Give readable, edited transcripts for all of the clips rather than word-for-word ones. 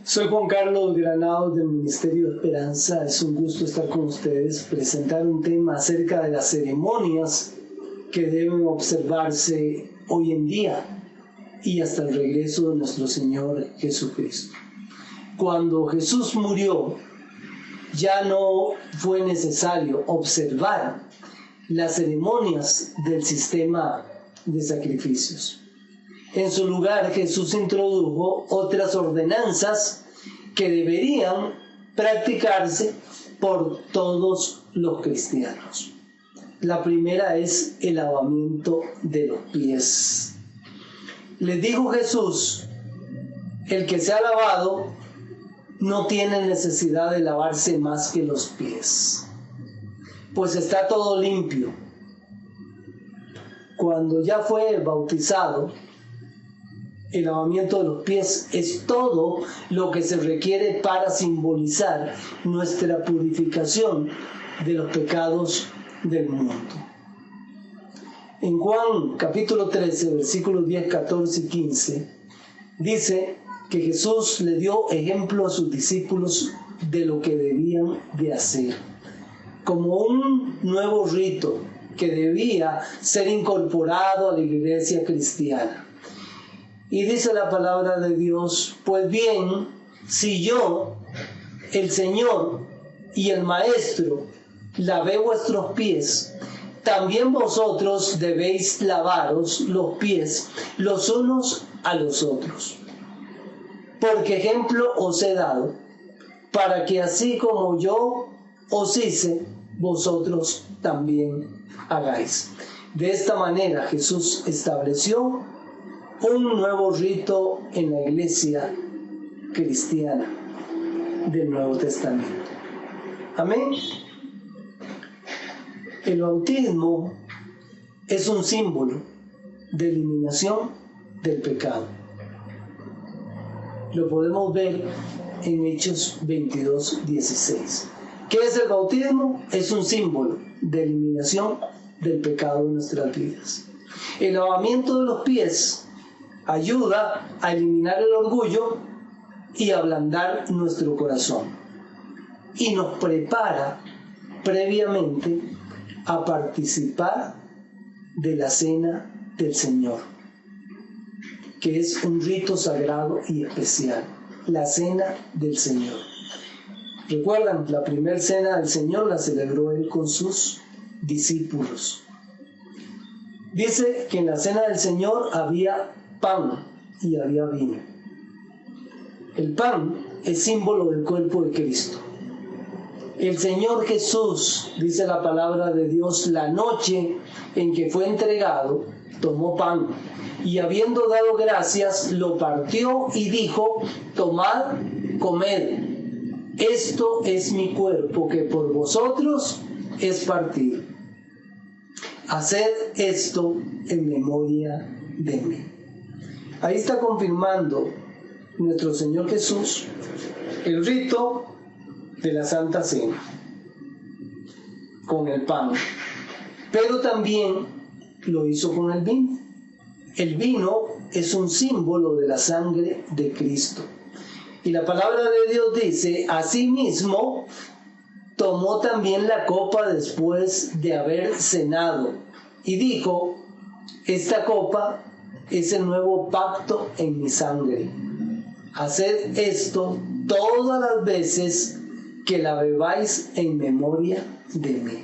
Soy Juan Carlos Granados del Ministerio de Esperanza. Es un gusto estar con ustedes, presentar un tema acerca de las ceremonias que deben observarse hoy en día y hasta el regreso de nuestro Señor Jesucristo. Cuando Jesús murió, ya no fue necesario observar las ceremonias del sistema de sacrificios. En su lugar, Jesús introdujo otras ordenanzas que deberían practicarse por todos los cristianos. La primera es el lavamiento de los pies. Les dijo Jesús: el que se ha lavado no tiene necesidad de lavarse más que los pies, pues está todo limpio. Cuando ya fue bautizado, el lavamiento de los pies es todo lo que se requiere para simbolizar nuestra purificación de los pecados del mundo. En Juan capítulo 13, versículos 10, 14 y 15, dice que Jesús le dio ejemplo a sus discípulos de lo que debían de hacer, como un nuevo rito que debía ser incorporado a la iglesia cristiana. Y dice la palabra de Dios: pues bien, si yo, el Señor y el Maestro, lavé vuestros pies, también vosotros debéis lavaros los pies los unos a los otros. Porque ejemplo os he dado, para que así como yo os hice, vosotros también hagáis. De esta manera Jesús estableció un nuevo rito en la iglesia cristiana del Nuevo Testamento. Amén. El bautismo es un símbolo de eliminación del pecado. Lo podemos ver en Hechos 22, 16. ¿Qué es el bautismo? Es un símbolo de eliminación del pecado en nuestras vidas. El lavamiento de los pies ayuda a eliminar el orgullo y ablandar nuestro corazón, y nos prepara previamente a participar de la cena del Señor, que es un rito sagrado y especial, la cena del Señor. ¿Recuerdan? La primera cena del Señor la celebró Él con sus discípulos. Dice que en la cena del Señor había pan y había vino. El pan es símbolo del cuerpo de Cristo. El Señor Jesús, dice la palabra de Dios, la noche en que fue entregado, tomó pan y habiendo dado gracias, lo partió y dijo: tomad, comed, esto es mi cuerpo que por vosotros es partido. Haced esto en memoria de mí. Ahí está confirmando nuestro Señor Jesús el rito de la Santa Cena con el pan, pero también lo hizo con el vino. El vino es un símbolo de la sangre de Cristo. Y la palabra de Dios dice: asimismo, tomó también la copa después de haber cenado y dijo: esta copa es el nuevo pacto en mi sangre. Haced esto todas las veces que la bebáis en memoria de mí.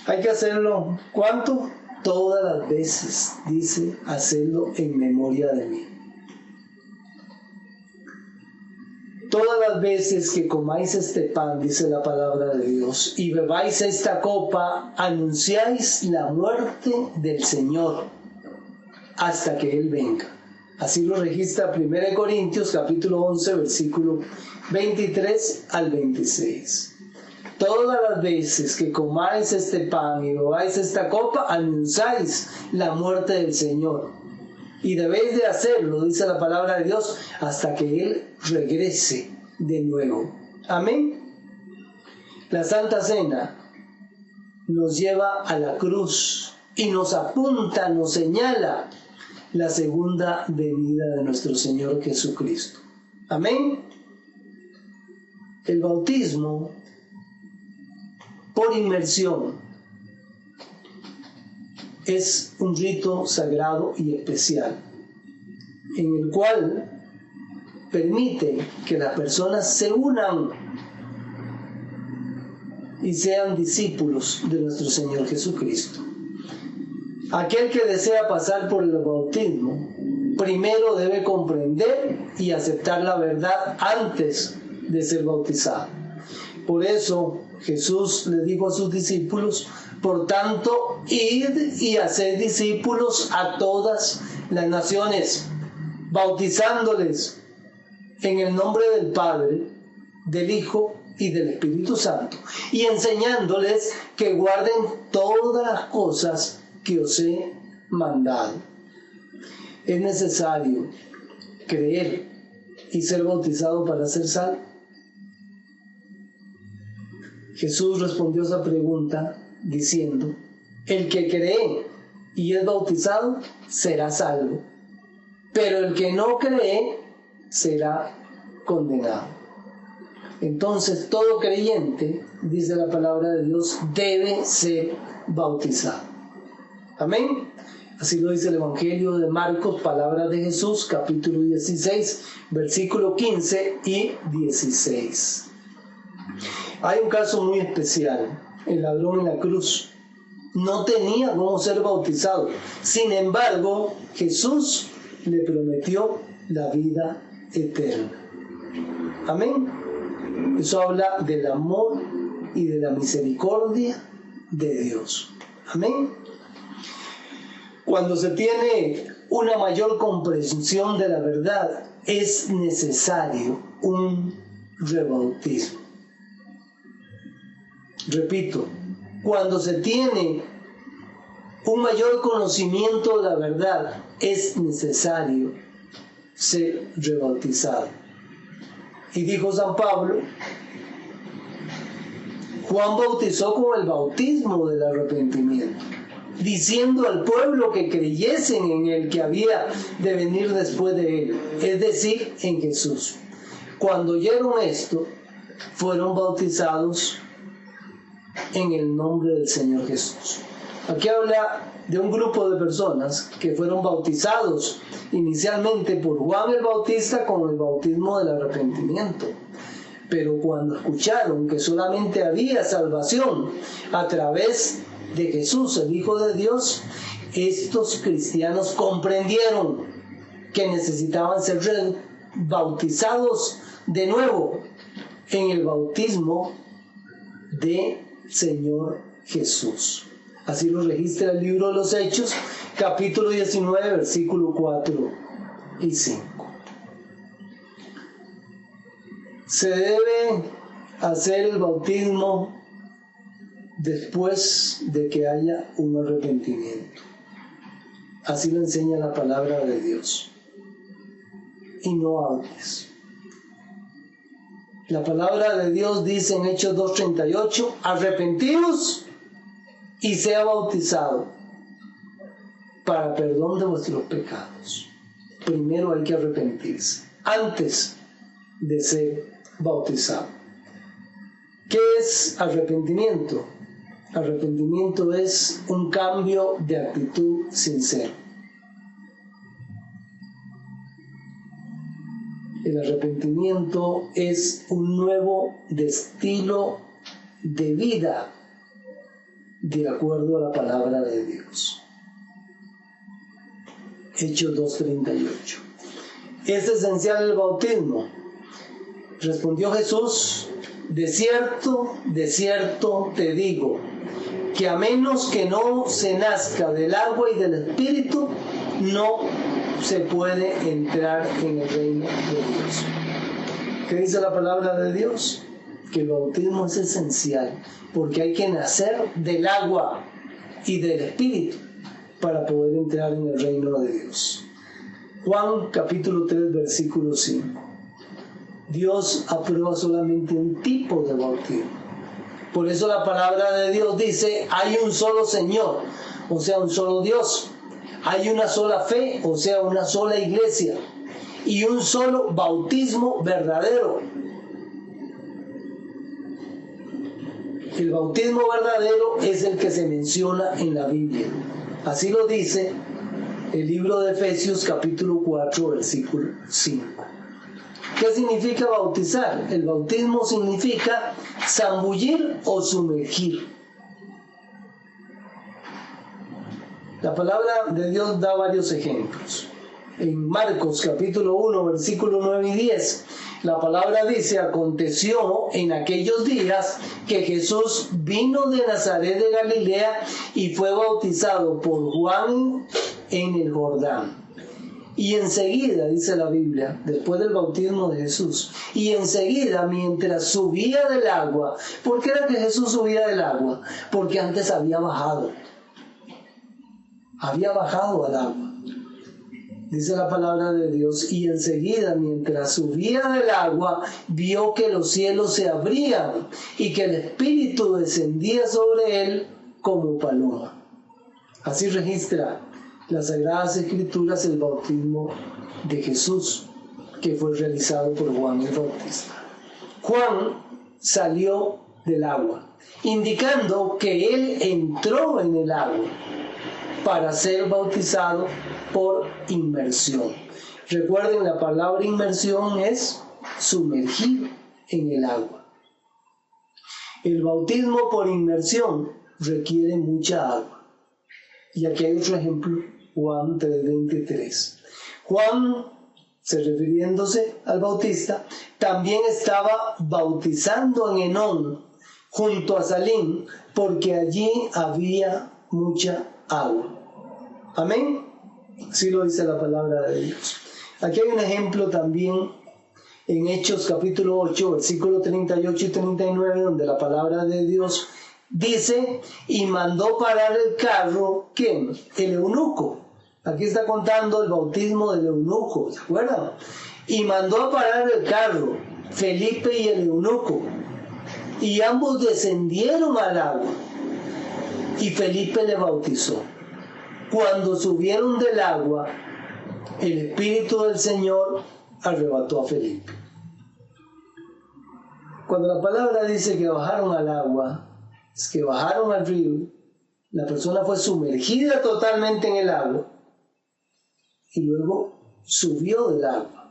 Hay que hacerlo, ¿cuánto? Todas las veces, dice, hacerlo en memoria de mí. Todas las veces que comáis este pan, dice la palabra de Dios, y bebáis esta copa, anunciáis la muerte del Señor hasta que Él venga. Así lo registra 1 Corintios capítulo 11, versículo 23 al 26. Todas las veces que comáis este pan y bebáis esta copa, anunciáis la muerte del Señor. Y debéis de hacerlo, dice la palabra de Dios, hasta que Él regrese de nuevo. Amén. La Santa Cena nos lleva a la cruz y nos apunta, nos señala la segunda venida de nuestro Señor Jesucristo. Amén. El bautismo por inmersión es un rito sagrado y especial, en el cual permite que las personas se unan y sean discípulos de nuestro Señor Jesucristo. Aquel que desea pasar por el bautismo, primero debe comprender y aceptar la verdad antes de ser bautizado. Por eso Jesús le dijo a sus discípulos: por tanto, id y haced discípulos a todas las naciones, bautizándoles en el nombre del Padre, del Hijo y del Espíritu Santo, y enseñándoles que guarden todas las cosas que os he mandado. Es necesario creer y ser bautizado para ser salvo. Jesús respondió esa pregunta diciendo: el que cree y es bautizado será salvo, pero el que no cree será condenado. Entonces todo creyente, dice la palabra de Dios, debe ser bautizado. Amén. Así lo dice el Evangelio de Marcos, palabras de Jesús, capítulo 16, versículo 15 y 16. Hay un caso muy especial. El ladrón en la cruz no tenía cómo ser bautizado. Sin embargo, Jesús le prometió la vida eterna. Amén. Eso habla del amor y de la misericordia de Dios. Amén. Cuando se tiene una mayor comprensión de la verdad, es necesario un rebautismo. Repito, cuando se tiene un mayor conocimiento de la verdad, es necesario ser rebautizado. Y dijo San Pablo: Juan bautizó con el bautismo del arrepentimiento, diciendo al pueblo que creyesen en el que había de venir después de él, es decir, en Jesús. Cuando oyeron esto, fueron bautizados en el nombre del Señor Jesús. Aquí habla de un grupo de personas que fueron bautizados inicialmente por Juan el Bautista con el bautismo del arrepentimiento. Pero cuando escucharon que solamente había salvación a través de Jesús, el Hijo de Dios, estos cristianos comprendieron que necesitaban ser bautizados de nuevo en el bautismo de Señor Jesús. Así lo registra el libro de los Hechos, capítulo 19, versículo 4 y 5. Se debe hacer el bautismo después de que haya un arrepentimiento. Así lo enseña la palabra de Dios. Y no antes. La palabra de Dios dice en Hechos 2:38: arrepentíos y sea bautizado para perdón de vuestros pecados. Primero hay que arrepentirse antes de ser bautizado. ¿Qué es arrepentimiento? Arrepentimiento es un cambio de actitud sincero. El arrepentimiento es un nuevo estilo de vida de acuerdo a la palabra de Dios. Hechos 2:38. ¿Es esencial el bautismo? Respondió Jesús: de cierto te digo, que a menos que no se nazca del agua y del Espíritu, no se puede entrar en el reino de Dios. ¿Qué dice la palabra de Dios? Que el bautismo es esencial, porque hay que nacer del agua y del Espíritu para poder entrar en el reino de Dios. Juan capítulo 3, versículo 5. Dios aprueba solamente un tipo de bautismo. Por eso la palabra de Dios dice: hay un solo Señor, o sea, un solo Dios. Hay una sola fe, o sea, una sola iglesia. y un solo bautismo verdadero. El bautismo verdadero es el que se menciona en la Biblia. Así lo dice el libro de Efesios capítulo 4, versículo 5. ¿Qué significa bautizar? El bautismo significa zambullir o sumergir. La palabra de Dios da varios ejemplos. En Marcos capítulo 1, versículo 9 y 10, la palabra dice: aconteció en aquellos días que Jesús vino de Nazaret de Galilea y fue bautizado por Juan en el Jordán. Y enseguida, dice la Biblia, después del bautismo de Jesús, y enseguida mientras subía del agua, ¿por qué era que Jesús subía del agua? Porque antes había bajado al agua. Dice la palabra de Dios, y enseguida mientras subía del agua, vio que los cielos se abrían y que el Espíritu descendía sobre él como paloma. Así registra las Sagradas Escrituras el bautismo de Jesús, que fue realizado por Juan el Bautista. Juan salió del agua, indicando que él entró en el agua para ser bautizado por inmersión. Recuerden, la palabra inmersión es sumergir en el agua. El bautismo por inmersión requiere mucha agua. Y aquí hay otro ejemplo, Juan 3:23. Juan, refiriéndose al Bautista, también estaba bautizando en Enón, junto a Salim, porque allí había mucha agua. Amén. Sí lo dice la palabra de Dios. Aquí hay un ejemplo también en Hechos capítulo 8, versículos 38 y 39, donde la palabra de Dios dice: y mandó parar el carro, ¿quién? El eunuco. Aquí está contando el bautismo del eunuco, ¿se acuerdan? Y mandó a parar el carro, Felipe y el eunuco, y ambos descendieron al agua, y Felipe le bautizó. Cuando subieron del agua, el Espíritu del Señor arrebató a Felipe. Cuando la palabra dice que bajaron al agua, es que bajaron al río, la persona fue sumergida totalmente en el agua y luego subió del agua.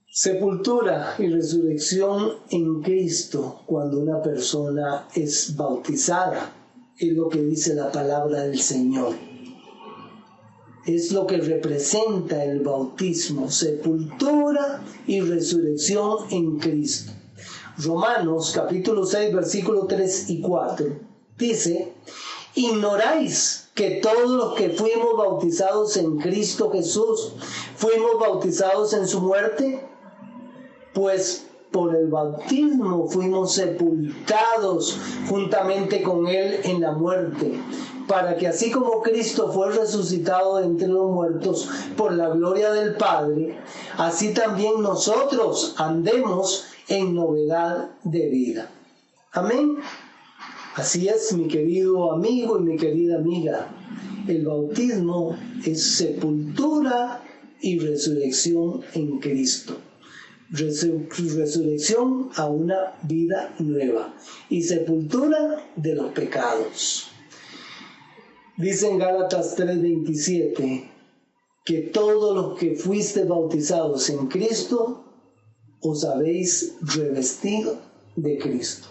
Sepultura y resurrección en Cristo cuando una persona es bautizada, es lo que dice la palabra del Señor. Es lo que representa el bautismo, sepultura y resurrección en Cristo. Romanos capítulo 6, versículos 3 y 4 dice: ¿ignoráis que todos los que fuimos bautizados en Cristo Jesús fuimos bautizados en su muerte? Pues por el bautismo fuimos sepultados juntamente con él en la muerte, para que así como Cristo fue resucitado de entre los muertos por la gloria del Padre, así también nosotros andemos en novedad de vida. Amén. Así es, mi querido amigo y mi querida amiga. El bautismo es sepultura y resurrección en Cristo. Resurrección a una vida nueva y sepultura de los pecados. Dice en Gálatas 3:27 que todos los que fuiste bautizados en Cristo os habéis revestido de Cristo.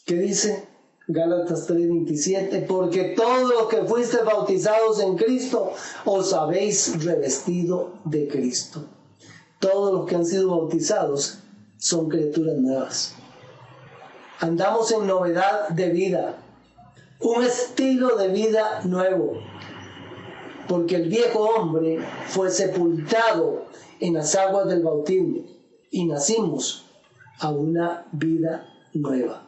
¿Qué dice Gálatas 3:27? Porque todos los que fuiste bautizados en Cristo os habéis revestido de Cristo. Todos los que han sido bautizados son criaturas nuevas. Andamos en novedad de vida, un estilo de vida nuevo, porque el viejo hombre fue sepultado en las aguas del bautismo y nacimos a una vida nueva.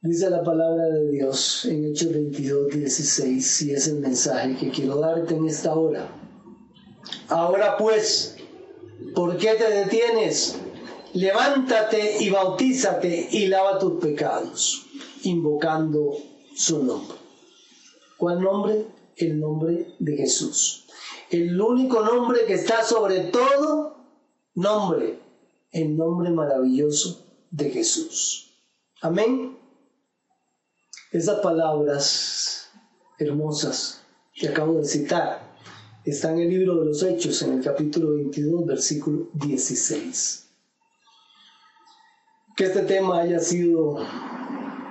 Dice la palabra de Dios en Hechos 22:16, y es el mensaje que quiero darte en esta hora. Ahora pues, ¿por qué te detienes? Levántate y bautízate y lava tus pecados, invocando su nombre. ¿Cuál nombre? El nombre de Jesús. El único nombre que está sobre todo nombre, el nombre maravilloso de Jesús. Amén. Esas palabras hermosas que acabo de citar están en el libro de los Hechos, en el capítulo 22, versículo 16. Que este tema haya sido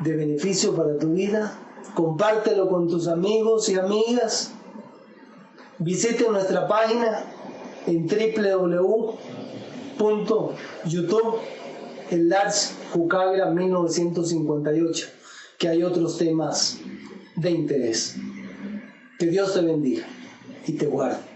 de beneficio para tu vida. Compártelo con tus amigos y amigas. Visite nuestra página en www.youtube.com/Jucagra1958, que hay otros temas de interés. Que Dios te bendiga y te guarde.